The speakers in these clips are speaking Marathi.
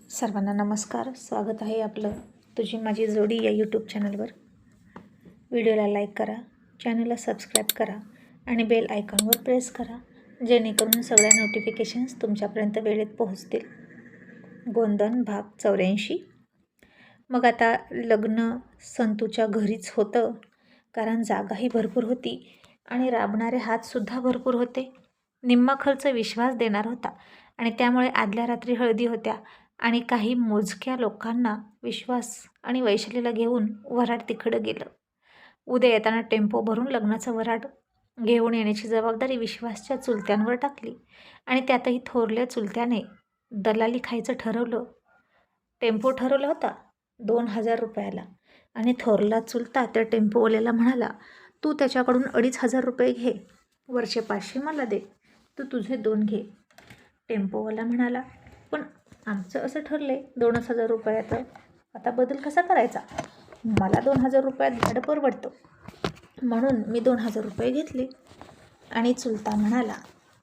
सर्वांना नमस्कार. स्वागत आहे आपलं तुझी माझी जोडी या यूट्यूब चॅनलवर. व्हिडिओला लाईक करा, चॅनलला सबस्क्राईब करा आणि बेल आयकॉनवर प्रेस करा, जेणेकरून सगळ्या नोटिफिकेशन्स तुमच्यापर्यंत वेळेत पोहोचतील. गोंधन भाग 84. मग आता लग्न संतूच्या घरीच होतं, कारण जागाही भरपूर होती आणि राबणारे हातसुद्धा भरपूर होते. निम्मा खर्च विश्वास देणार होता आणि त्यामुळे आदल्या रात्री हळदी होत्या आणि काही मोजक्या लोकांना विश्वास आणि वैशालीला घेऊन वऱ्हाड तिकडं गेलं. उद्या येताना टेम्पो भरून लग्नाचं वऱ्हाड घेऊन येण्याची जबाबदारी विश्वासच्या चुलत्यांवर टाकली आणि त्यातही थोरल्या चुलत्याने दलाली खायचं ठरवलं. टेम्पो ठरवला होता 2,000 रुपयाला आणि थोरला चुलता त्या टेम्पोवाल्याला म्हणाला, तू त्याच्याकडून 2,500 रुपये घे, वरचे 500 मला दे, तू तुझे 2 घे. टेम्पोवाला म्हणाला, पण आमचं असं ठरलं आहे 2,000 रुपयाचं, आता बदल कसा करायचा? मला 2,000 रुपयात भाडं परवडतं, म्हणून मी 2,000 रुपये घेतले. आणि चुलता म्हणाला,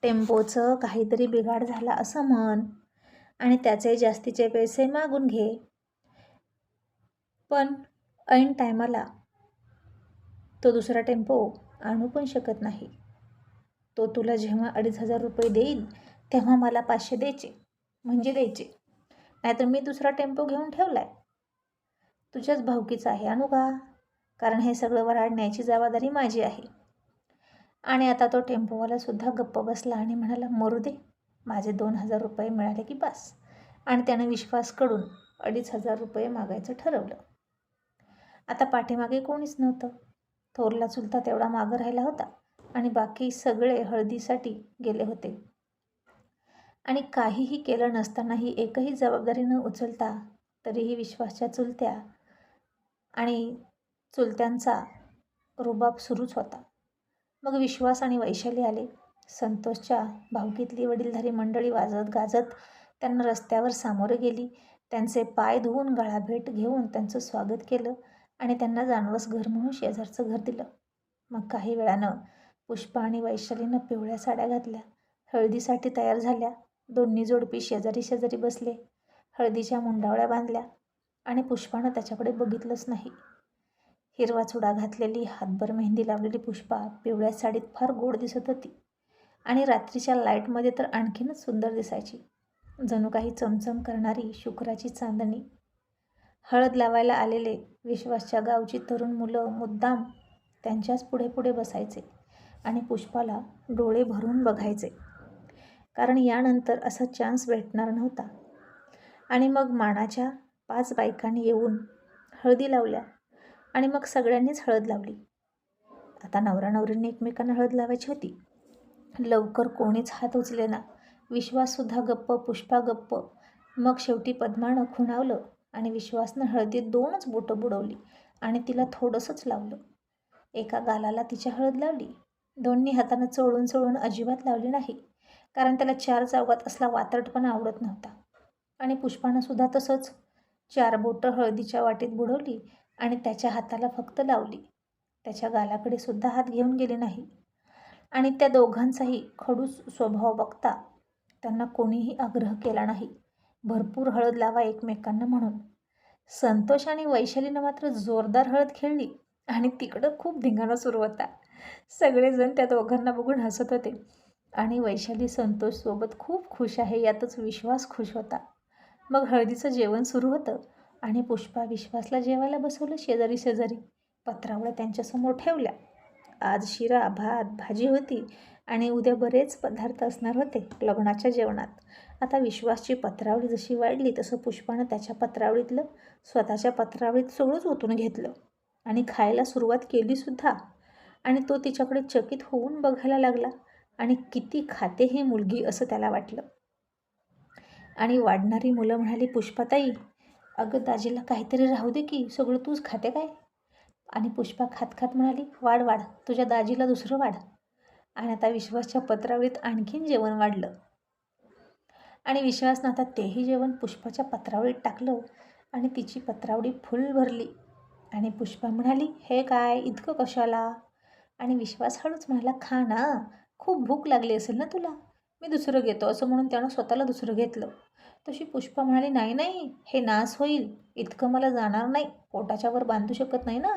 टेम्पोचं काहीतरी बिघाड झाला असं म्हण आणि त्याचे जास्तीचे पैसे मागून घे. पण ऐन टायमाला तो दुसरा टेम्पो आणू पण शकत नाही. तो तुला जेव्हा 2,500 रुपये देईल तेव्हा मला 500 द्यायचे, म्हणजे द्यायचे, नाहीतर मी दुसरा टेम्पो घेऊन ठेवलाय. तुझ्याच भावकीचा आहे, आणू का? कारण हे सगळं वऱ्हाड न्यायची जबाबदारी माझी आहे. आणि आता तो टेम्पोवाला सुद्धा गप्प बसला आणि म्हणाला, मरू दे, माझे 2,000 रुपये मिळाले की बस. आणि त्यानं विश्वासकडून 2,500 रुपये मागायचं ठरवलं. आता पाठीमागे कोणीच नव्हतं. थोरला चुलता तेवढा मागं राहिला होता आणि बाकी सगळे हळदीसाठी गेले होते. आणि काहीही केलं नसतानाही एकही जबाबदारी न उचलता तरीही विश्वासच्या चुलत्या आणि चुलत्यांचा रुबाब सुरूच होता. मग विश्वास आणि वैशाली आले. संतोषच्या भावकीतली वडीलधारी मंडळी वाजत गाजत त्यांना रस्त्यावर सामोरे गेली. त्यांचे पाय धुवून गळाभेट घेऊन त्यांचं स्वागत केलं आणि त्यांना जानवस घर म्हणून शेजारचं घर दिलं. मग काही वेळानं पुष्पा आणि वैशालीनं पिवळ्या साड्या घातल्या, हळदीसाठी तयार झाल्या. दोन्ही जोडपी शेजारी शेजारी बसले, हळदीच्या मुंडावळ्या बांधल्या आणि पुष्पानं त्याच्याकडे बघितलंच नाही. हिरवा चुडा घातलेली, हातभर मेहंदी लावलेली पुष्पा पिवळ्या साडीत फार गोड दिसत होती आणि रात्रीच्या लाईटमध्ये तर आणखीनच सुंदर दिसायची, जणू काही चमचम करणारी शुक्राची चांदणी. हळद लावायला आलेले विश्वासच्या गावची तरुण मुलं मुद्दाम त्यांच्याच पुढे पुढे बसायचे आणि पुष्पाला डोळे भरून बघायचे, कारण यानंतर असा चान्स भेटणार नव्हता. आणि मग मानाच्या 5 बायकांनी येऊन हळदी लावल्या आणि मग सगळ्यांनीच हळद लावली. आता नवरा नवरींनी एकमेकांना हळद लावायची होती. लवकर कोणीच हात उचलेना. विश्वाससुद्धा गप्प, पुष्पा गप्प. मग शेवटी पद्मानं खुणावलं आणि विश्वासनं हळदीत 2च बोटं बुडवली आणि तिला थोडंसंच लावलं. एका गालाला तिच्या हळद लावली. दोन्ही हातानं चोळून चोळून अजिबात लावली नाही, कारण त्याला 4 चौघात असला वातडपणा आवडत नव्हता. आणि पुष्पानं सुद्धा तसंच 4 बोटं हळदीच्या वाटीत बुडवली आणि त्याच्या हाताला फक्त लावली. त्याच्या गालाकडे सुद्धा हात घेऊन गेले नाही. आणि त्या दोघांचाही खडूस स्वभाव बघता त्यांना कोणीही आग्रह केला नाही भरपूर हळद लावा एकमेकांना म्हणून. संतोष आणि वैशालीनं मात्र जोरदार हळद खेळली आणि तिकडं खूप धिंगाणा सुरू होता. सगळेजण त्या दोघांना बघून हसत होते आणि वैशाली संतोषसोबत खूप खुश आहे यातच विश्वास खुश होता. मग हळदीचं जेवण सुरू होतं आणि पुष्पा विश्वासला जेवायला बसवलं शेजारी शेजारी. पत्रावळ्या त्यांच्यासमोर ठेवल्या. आज शिरा, भात, भाजी होती आणि उद्या बरेच पदार्थ असणार होते लग्नाच्या जेवणात. आता विश्वासची पत्रावळी जशी वाढली तसं पुष्पानं त्याच्या पत्रावळीतलं स्वतःच्या पत्रावळीत सगळंच ओतून घेतलं आणि खायला सुरुवात केलीसुद्धा. आणि तो तिच्याकडे चकित होऊन बघायला लागला आणि किती खाते ही मुलगी असं त्याला वाटलं. आणि वाढणारी मुलं म्हणाली, पुष्पाताई, अगं दाजीला काहीतरी राहू दे की, सगळं तूच खाते काय? आणि पुष्पा खात खात म्हणाली, वाढ वाढ, तुझ्या दाजीला दुसरं वाढ. आणि आता विश्वासच्या पत्रावळीत आणखीन जेवण वाढलं आणि विश्वासनं आता तेही जेवण पुष्पाच्या पत्रावळीत टाकलं आणि तिची पत्रावळी फुल भरली. आणि पुष्पा म्हणाली, हे काय, इतकं कशाला? आणि विश्वास हळूच म्हणाला, खा ना, खूप भूक लागली असेल ना तुला, मी दुसरं घेतो, असं म्हणून त्यानं स्वतःला दुसरं घेतलं. तशी पुष्पा म्हणाली, नाही नाही, हे नास होईल, इतकं मला जाणार नाही, पोटाच्या वर बांधू शकत नाही ना,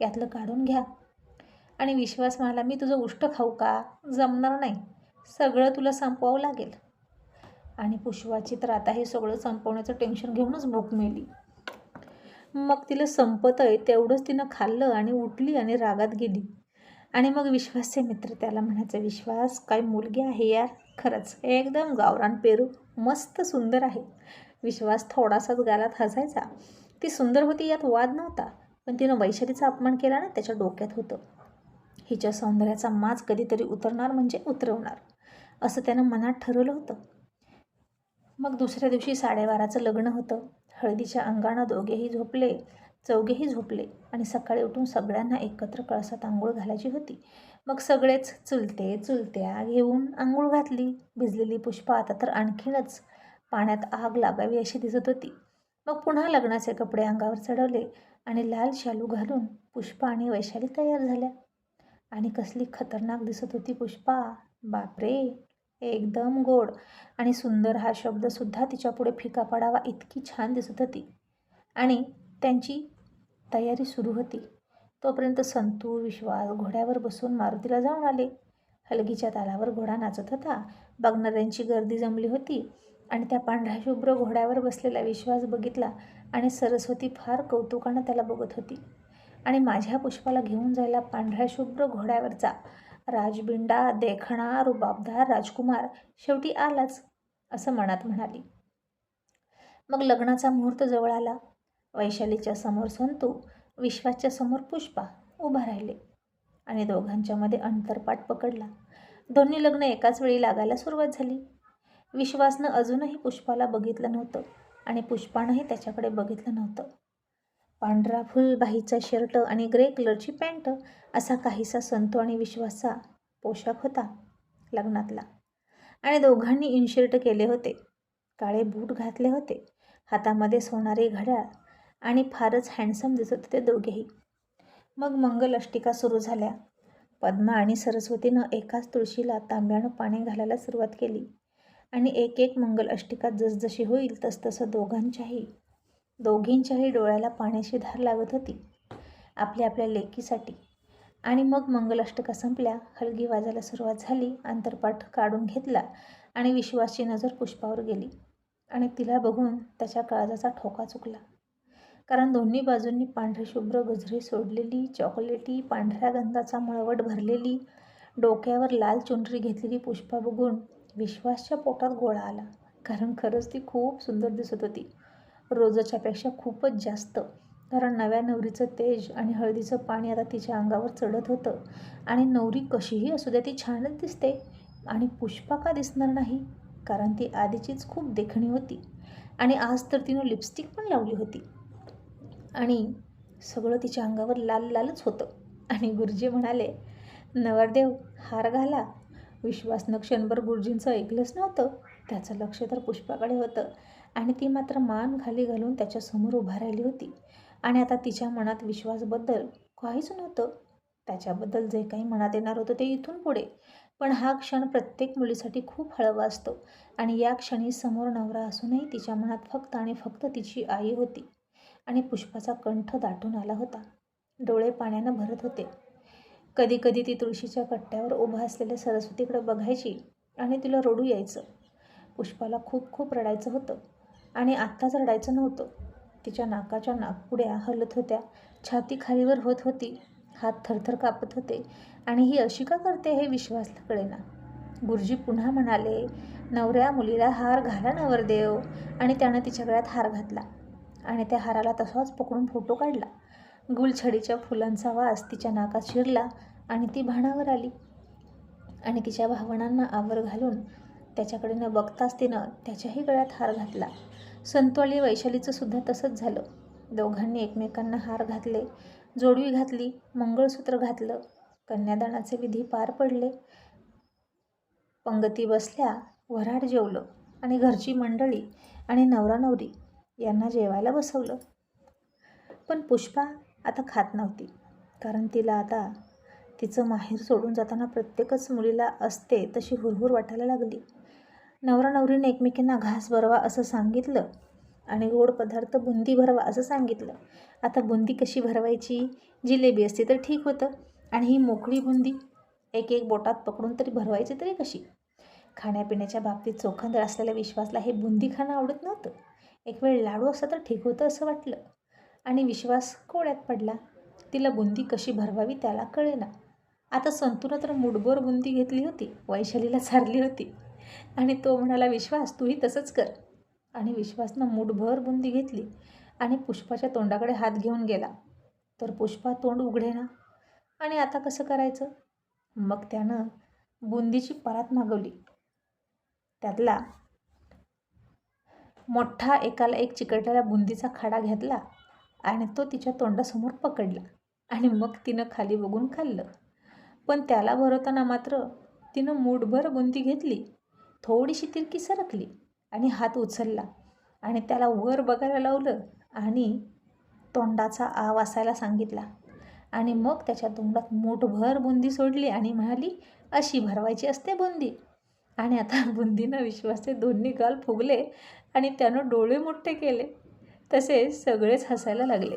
यातलं काढून घ्या. आणि विश्वास म्हणाला, मी तुझं उष्ट खाऊ का, जमणार नाही, सगळं तुला संपवावं लागेल. आणि पुष्पाची तर आता हे सगळं संपवण्याचं टेन्शन घेऊनच भूक मेली. मग तिला संपत आहे तेवढंच तिनं खाल्लं आणि उठली आणि रागात गेली. आणि मग विश्वासचे मित्र त्याला म्हणायचे, विश्वास काय मुलगी आहे यार, खरंच एकदम गावरान पेरू, मस्त सुंदर आहे. विश्वास थोडासाच गालात हसायचा. ती सुंदर होती यात वाद नव्हता, पण तिनं वैशालीचा अपमान केला ना, त्याच्या डोक्यात होतं. हिच्या सौंदर्याचा माज कधीतरी उतरणार म्हणजे उतरवणार, असं त्यानं मनात ठरवलं होतं. मग दुसऱ्या दिवशी 12:30चं लग्न होतं. हळदीच्या अंगानं चौघेही झोपले आणि सकाळी उठून सगळ्यांना एकत्र कळसात आंघोळ घालायची होती. मग सगळेच चुलत्या घेऊन आंघोळ घातली. भिजलेली पुष्पा आता तर आणखीनच पाण्यात आग लागावी अशी दिसत होती. मग पुन्हा लग्नाचे कपडे अंगावर चढवले आणि लाल शालू घालून पुष्पा आणि वैशाली तयार झाल्या. आणि कसली खतरनाक दिसत होती पुष्पा, बापरे, एकदम गोड आणि सुंदर हा शब्दसुद्धा तिच्यापुढे फिका पडावा इतकी छान दिसत होती. आणि त्यांची तयारी सुरू होती. तोपर्यंत संतू, विश्वास घोड्यावर बसून मारुतीला जाऊन आले. हलगीच्या तालावर घोडा नाचत होता. बघणाऱ्यांची गर्दी जमली होती आणि त्या पांढऱ्या शुभ्र घोड्यावर बसलेला विश्वास बघितला आणि सरस्वती फार कौतुकानं त्याला बघत होती. आणि माझ्या पुष्पाला घेऊन जायला पांढऱ्या शुभ्र घोड्यावरचा राजबिंडा, देखणा, रुबाबदार राजकुमार शेवटी आलाच, असं मनात म्हणाली. मग लग्नाचा मुहूर्त जवळ आला. वैशालीच्या समोर संतू, विश्वासच्या समोर पुष्पा उभा राहिले आणि दोघांच्या मध्ये अंतरपाठ पकडला. दोन्ही लग्न एकाच वेळी लागायला सुरुवात झाली. विश्वासनं अजूनही पुष्पाला बघितलं नव्हतं आणि पुष्पानंही त्याच्याकडे बघितलं नव्हतं. पांढरा फुलबाहीचा शर्ट आणि ग्रे कलरची पॅन्ट असा काहीसा संतू आणि विश्वासचा पोशाख होता लग्नातला. आणि दोघांनी इनशर्ट केले होते, काळे बूट घातले होते, हातामध्ये सोनारी घड्याळ आणि फारच हँडसम दिसत होते दोघेही. मग मंगल अष्टिका सुरू झाल्या. पद्मा आणि सरस्वतीनं एकाच तुळशीला तांब्यानं पाणी घालायला सुरुवात केली आणि एक एक मंगल अष्टिका जसजशी होईल तसतसं दोघींच्याही डोळ्याला पाण्याची धार लागत होती आपल्या आपल्या लेकीसाठी. आणि मग मंगलाष्टका संपल्या, हलगी वाजायला सुरुवात झाली, अंतरपाठ काढून घेतला आणि विश्वासची नजर पुष्पावर गेली आणि तिला बघून त्याच्या काळजाचा ठोका चुकला. कारण दोन्ही बाजूंनी पांढरी शुभ्र गजरी सोडलेली, चॉकलेटी पांढऱ्या गंधाचा मळवट भरलेली, डोक्यावर लाल चुनरी घेतलेली पुष्पा बघून विश्वासच्या पोटात गोळा आला. कारण खरंच ती खूप सुंदर दिसत होती, रोजच्यापेक्षा खूपच जास्त. कारण नव्या नवरीचं तेज आणि हळदीचं पाणी आता तिच्या अंगावर चढत होतं. आणि नवरी कशीही असू द्या ती छानच दिसते, आणि पुष्पा का दिसणार नाही, कारण ती आधीचीच खूप देखणी होती आणि आज तर तिनं लिपस्टिक पण लावली होती आणि सगळं तिच्या अंगावर लाल लालच होतं. आणि गुरुजी म्हणाले, नवरदेव हार घाला. विश्वासनं क्षणभर गुरुजींचं ऐकलंच नव्हतं. त्याचं लक्ष तर पुष्पाकडे होतं आणि ती मात्र मान खाली घालून त्याच्यासमोर उभा राहिली होती. आणि आता तिच्या मनात विश्वासबद्दल काहीच नव्हतं. त्याच्याबद्दल जे काही मनात येणार होतं ते इथून पुढे. पण हा क्षण प्रत्येक मुलीसाठी खूप हळवा असतो आणि या क्षणी समोर नवरा असूनही तिच्या मनात फक्त आणि फक्त तिची आई होती. आणि पुष्पाचा कंठ दाटून आला होता, डोळे पाण्यानं भरत होते. कधी कधी ती तुळशीच्या कट्ट्यावर उभा असलेल्या सरस्वतीकडे बघायची आणि तिला रडू यायचं. पुष्पाला खूप खूप रडायचं होतं आणि आत्ताच रडायचं नव्हतं. तिच्या नाकाच्या नाकपुड्या हलत होत्या, छाती खालीवर होत होती, हात थरथर कापत होते. आणि ही अशी का करते हे विश्वासला कळेना. गुरुजी पुन्हा म्हणाले, नवऱ्या मुलीला हार घाला नवरदेव. आणि त्यानं तिच्या गळ्यात हार घातला आणि त्या हाराला तसाच पकडून फोटो काढला. गुलछडीच्या फुलांचा वास तिच्या नाकात शिरला आणि ती भानावर आली आणि तिच्या भावनांना आवर घालून त्याच्याकडे न बघताच तिनं त्याच्याही गळ्यात हार घातला. संतू आणि वैशालीचं सुद्धा तसंच झालं. दोघांनी एकमेकांना हार घातले, जोडवी घातली, मंगळसूत्र घातलं, कन्यादानाचे विधी पार पडले, पंगती बसल्या, वऱ्हाड जेवलं आणि घरची मंडळी आणि नवरा नवरी यांना जेवायला बसवलं. पण पुष्पा आता खात नव्हती, कारण तिला आता तिचं माहेर सोडून जाताना प्रत्येकच मुलीला असते तशी हुरहुर वाटायला लागली. नवरा नवरीने एकमेकींना घास भरवा असं सांगितलं आणि गोड पदार्थ बुंदी भरवा असं सांगितलं. आता बुंदी कशी भरवायची? जिलेबी असती तर ठीक होतं, आणि ही मोकळी बुंदी एक एक बोटात पकडून तरी भरवायची तरी कशी? खाण्यापिण्याच्या बाबतीत चोखंदळ असलेल्या विश्वासला हे बुंदी खाणं आवडत नव्हतं. एक वेळ लाडू असता तर ठीक होतं असं वाटलं, आणि विश्वास कोड्यात पडला. तिला बुंदी कशी भरवावी त्याला कळेना. आता संतूनं तर मुठभर बुंदी घेतली होती, वैशालीला चारली होती, आणि तो म्हणाला, विश्वास तूही तसंच कर. आणि विश्वासनं मुठभर बुंदी घेतली आणि पुष्पाच्या तोंडाकडे हात घेऊन गेला, तर पुष्पा तोंड उघडेना. आणि आता कसं करायचं? मग त्यानं बुंदीची परात मागवली. त्यातला मोठा एकाला एक चिकटलेला बुंदीचा खडा घेतला आणि तो तिच्या तोंडासमोर पकडला, आणि मग तिनं खाली बघून खाल्लं. पण त्याला भरवताना मात्र तिनं मूठभर बुंदी घेतली, थोडीशी तिरकी सरकली आणि हात उचलला आणि त्याला वर बघायला लावलं आणि तोंडाचा आ वासायला सांगितला, आणि मग त्याच्या तोंडात मूठभर बुंदी सोडली आणि म्हणाली, अशी भरवायची असते बुंदी. आणि आता बुंदीनं विश्वासचे दोन्ही गाल फुगले आणि त्यानं डोळे मोठे केले. तसे सगळेच हसायला लागले.